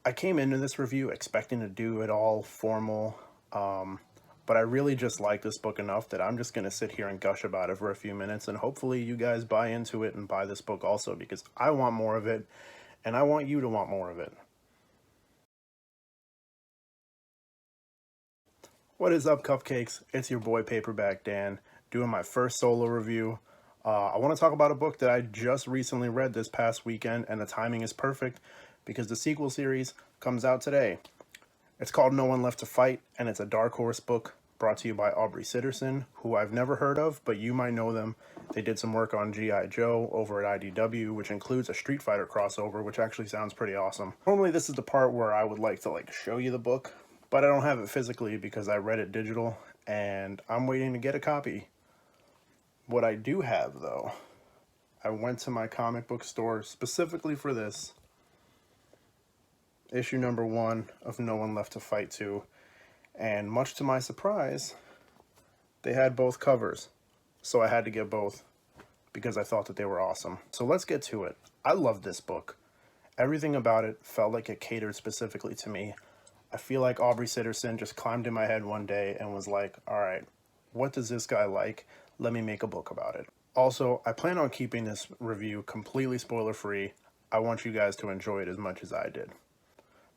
I came into this review expecting to do it all formal, but I really just like this book enough that I'm just going to sit here and gush about it for a few minutes, and hopefully you guys buy into it and buy this book also, because I want more of it, and I want you to want more of it. What is up, cupcakes? It's your boy Paperback Dan, doing my first solo review. I want to talk about a book that I just recently read this past weekend, and the timing is perfect because the sequel series comes out today. It's called No One Left to Fight, and it's a Dark Horse book brought to you by Aubrey Sitterson, who I've never heard of, but you might know them. They did some work on G.I. Joe over at IDW, which includes a Street Fighter crossover, which actually sounds pretty awesome. Normally, this is the part where I would like to show you the book, but I don't have it physically because I read it digital, and I'm waiting to get a copy. What I do have, though, I went to my comic book store specifically for this, issue number 1 of No One Left to Fight 2, and much to my surprise, they had both covers, so I had to get both because I thought that they were awesome. So let's get to it. I love this book. Everything about it felt like it catered specifically to me. I feel like Aubrey Sitterson just climbed in my head one day and was like, all right, what does this guy like? Let me make a book about it. Also, I plan on keeping this review completely spoiler-free. I want you guys to enjoy it as much as I did.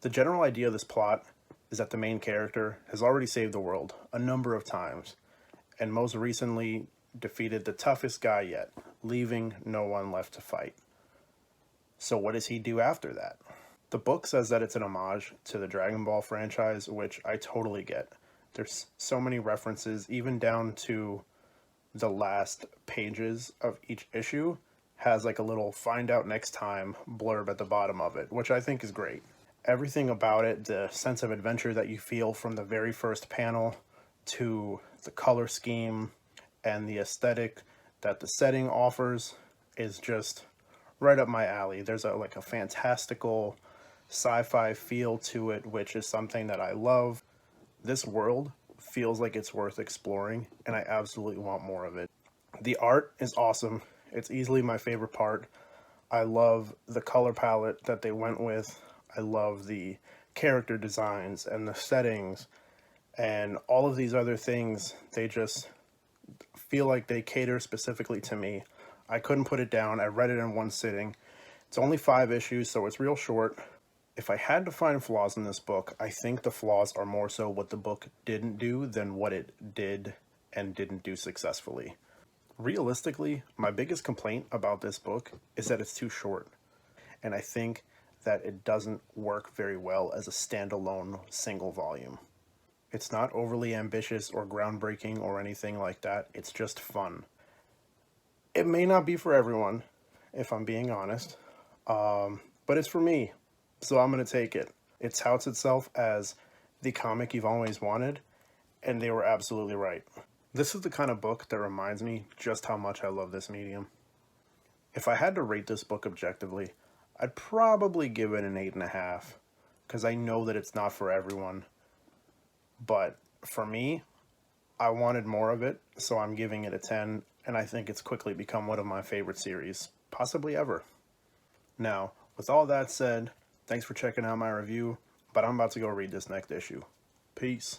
The general idea of this plot is that the main character has already saved the world a number of times, and most recently defeated the toughest guy yet, leaving no one left to fight. So what does he do after that? The book says that it's an homage to the Dragon Ball franchise, which I totally get. There's so many references, even down to the last pages of each issue has like a little find out next time blurb at the bottom of it, which I think is great. Everything about it, the sense of adventure that you feel from the very first panel to the color scheme and the aesthetic that the setting offers is just right up my alley. There's a fantastical sci-fi feel to it, which is something that I love. This world feels like it's worth exploring, and I absolutely want more of it. The art is awesome. It's easily my favorite part. I love the color palette that they went with. I love the character designs and the settings and all of these other things. They just feel like they cater specifically to me. I couldn't put it down. I read it in one sitting. It's only 5 issues, so it's real short. If I had to find flaws in this book, I think the flaws are more so what the book didn't do than what it did and didn't do successfully. Realistically, my biggest complaint about this book is that it's too short. And I think that it doesn't work very well as a standalone single volume. It's not overly ambitious or groundbreaking or anything like that. It's just fun. It may not be for everyone, if I'm being honest, but it's for me. So I'm going to take it. It touts itself as the comic you've always wanted, and they were absolutely right. This is the kind of book that reminds me just how much I love this medium. If I had to rate this book objectively, I'd probably give it an 8.5, because I know that it's not for everyone. But for me, I wanted more of it, so I'm giving it a 10, and I think it's quickly become one of my favorite series, possibly ever. Now, with all that said, thanks for checking out my review, but I'm about to go read this next issue. Peace.